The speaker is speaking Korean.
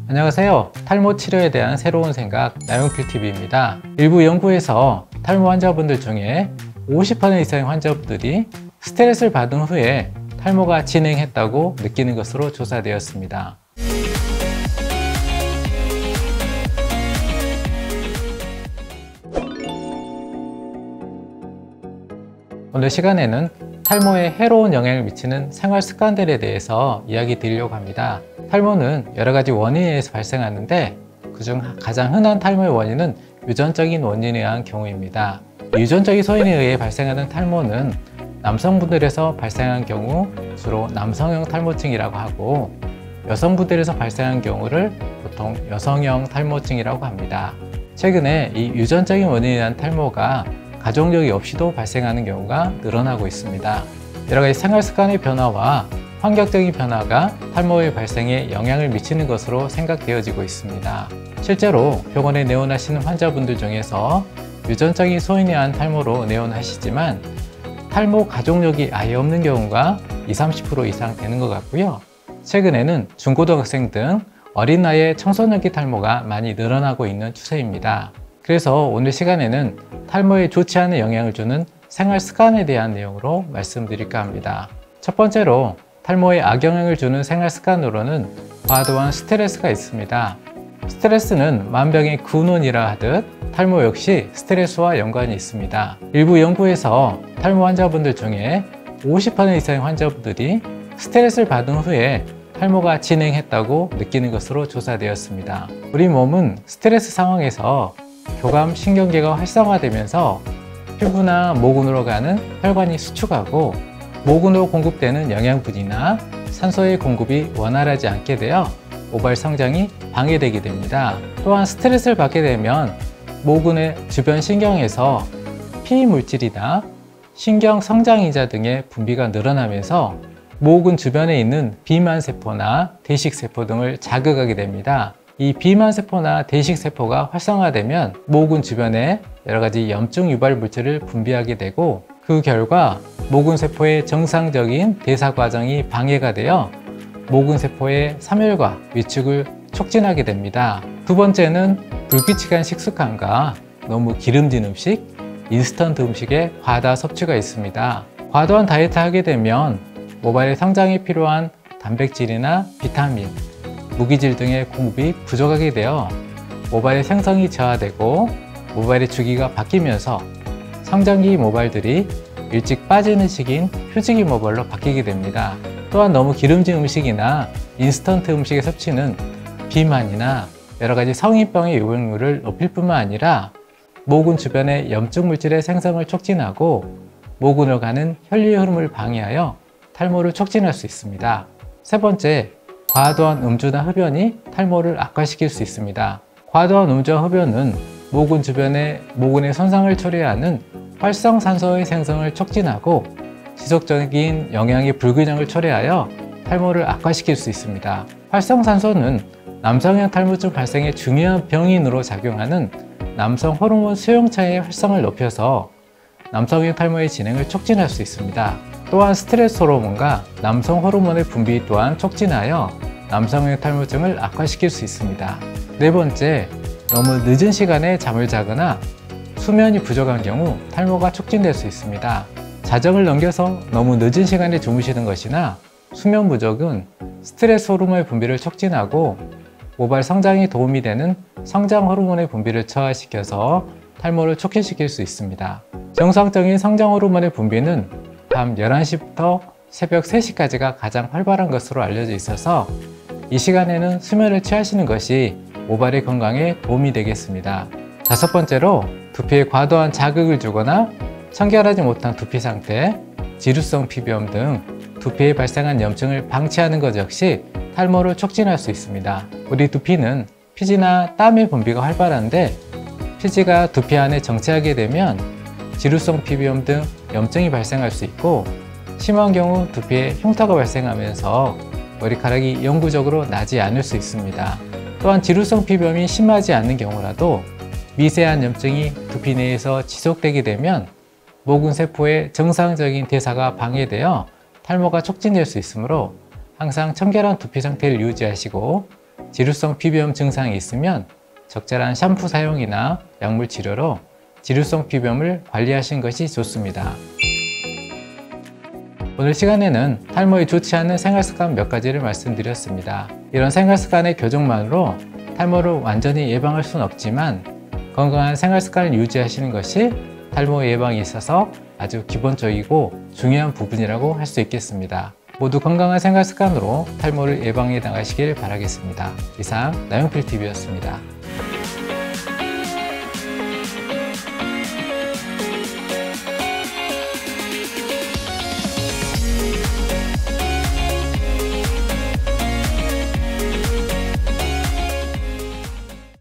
안녕하세요. 탈모 치료에 대한 새로운 생각 나용필TV입니다. 일부 연구에서 탈모 환자분들 중에 50% 이상의 환자분들이 스트레스를 받은 후에 탈모가 진행했다고 느끼는 것으로 조사되었습니다. 오늘 시간에는 탈모에 해로운 영향을 미치는 생활 습관들에 대해서 이야기 드리려고 합니다. 탈모는 여러 가지 원인에 의해서 발생하는데 그중 가장 흔한 탈모의 원인은 유전적인 원인에 의한 경우입니다. 유전적인 소인에 의해 발생하는 탈모는 남성분들에서 발생한 경우 주로 남성형 탈모증이라고 하고, 여성분들에서 발생한 경우를 보통 여성형 탈모증이라고 합니다. 최근에 이 유전적인 원인에 의한 탈모가 가족력이 없이도 발생하는 경우가 늘어나고 있습니다. 여러 가지 생활 습관의 변화와 환경적인 변화가 탈모의 발생에 영향을 미치는 것으로 생각되어지고 있습니다. 실제로 병원에 내원하시는 환자분들 중에서 유전적인 소인에 의한 탈모로 내원하시지만 탈모 가족력이 아예 없는 경우가 20~30% 이상 되는 것 같고요. 최근에는 중고등학생 등 어린 나이에 청소년기 탈모가 많이 늘어나고 있는 추세입니다. 그래서 오늘 시간에는 탈모에 좋지 않은 영향을 주는 생활 습관에 대한 내용으로 말씀드릴까 합니다. 첫 번째로 탈모에 악영향을 주는 생활 습관으로는 과도한 스트레스가 있습니다. 스트레스는 만병의 근원이라 하듯 탈모 역시 스트레스와 연관이 있습니다. 일부 연구에서 탈모 환자분들 중에 50% 이상의 환자분들이 스트레스를 받은 후에 탈모가 진행했다고 느끼는 것으로 조사되었습니다. 우리 몸은 스트레스 상황에서 교감 신경계가 활성화되면서 피부나 모근으로 가는 혈관이 수축하고 모근으로 공급되는 영양분이나 산소의 공급이 원활하지 않게 되어 모발 성장이 방해되게 됩니다. 또한 스트레스를 받게 되면 모근의 주변 신경에서 피 물질이나 신경 성장인자 등의 분비가 늘어나면서 모근 주변에 있는 비만세포나 대식세포 등을 자극하게 됩니다. 이 비만세포나 대식세포가 활성화되면 모근 주변에 여러 가지 염증 유발 물질을 분비하게 되고, 그 결과 모근세포의 정상적인 대사 과정이 방해가 되어 모근세포의 삼혈과 위축을 촉진하게 됩니다. 두 번째는 불규칙한 식습관과 너무 기름진 음식, 인스턴트 음식의 과다 섭취가 있습니다. 과도한 다이어트를 하게 되면 모발의 성장에 필요한 단백질이나 비타민, 무기질 등의 공급이 부족하게 되어 모발의 생성이 저하되고 모발의 주기가 바뀌면서 성장기 모발들이 일찍 빠지는 시기인 휴지기 모발로 바뀌게 됩니다. 또한 너무 기름진 음식이나 인스턴트 음식의 섭취는 비만이나 여러 가지 성인병의 유발률을 높일 뿐만 아니라 모근 주변의 염증 물질의 생성을 촉진하고 모근으로 가는 혈류의 흐름을 방해하여 탈모를 촉진할 수 있습니다. 세 번째, 과도한 음주나 흡연이 탈모를 악화시킬 수 있습니다. 과도한 음주와 흡연은 모근 주변의 모근의 손상을 초래하는 활성산소의 생성을 촉진하고 지속적인 영양의 불균형을 초래하여 탈모를 악화시킬 수 있습니다. 활성산소는 남성형 탈모증 발생에 중요한 병인으로 작용하는 남성 호르몬 수용체의 활성을 높여서 남성형 탈모의 진행을 촉진할 수 있습니다. 또한 스트레스 호르몬과 남성 호르몬의 분비 또한 촉진하여 남성형 탈모증을 악화시킬 수 있습니다. 네 번째, 너무 늦은 시간에 잠을 자거나 수면이 부족한 경우 탈모가 촉진될 수 있습니다. 자정을 넘겨서 너무 늦은 시간에 주무시는 것이나 수면 부족은 스트레스 호르몬의 분비를 촉진하고 모발 성장에 도움이 되는 성장 호르몬의 분비를 저하시켜서 탈모를 촉진시킬 수 있습니다. 정상적인 성장 호르몬의 분비는 밤 11시부터 새벽 3시까지가 가장 활발한 것으로 알려져 있어서 이 시간에는 수면을 취하시는 것이 모발의 건강에 도움이 되겠습니다. 다섯 번째로 두피에 과도한 자극을 주거나 청결하지 못한 두피 상태, 지루성 피부염 등 두피에 발생한 염증을 방치하는 것 역시 탈모를 촉진할 수 있습니다. 우리 두피는 피지나 땀의 분비가 활발한데 피지가 두피 안에 정체하게 되면 지루성 피부염 등 염증이 발생할 수 있고, 심한 경우 두피에 흉터가 발생하면서 머리카락이 영구적으로 나지 않을 수 있습니다. 또한 지루성 피부염이 심하지 않는 경우라도 미세한 염증이 두피 내에서 지속되게 되면 모근세포의 정상적인 대사가 방해되어 탈모가 촉진될 수 있으므로 항상 청결한 두피 상태를 유지하시고 지루성 피부염 증상이 있으면 적절한 샴푸 사용이나 약물 치료로 지루성 피부염을 관리하시는 것이 좋습니다. 오늘 시간에는 탈모에 좋지 않은 생활습관 몇 가지를 말씀드렸습니다. 이런 생활습관의 교정만으로 탈모를 완전히 예방할 수는 없지만 건강한 생활습관을 유지하시는 것이 탈모 예방에 있어서 아주 기본적이고 중요한 부분이라고 할 수 있겠습니다. 모두 건강한 생활습관으로 탈모를 예방해 나가시길 바라겠습니다. 이상 나영필TV였습니다.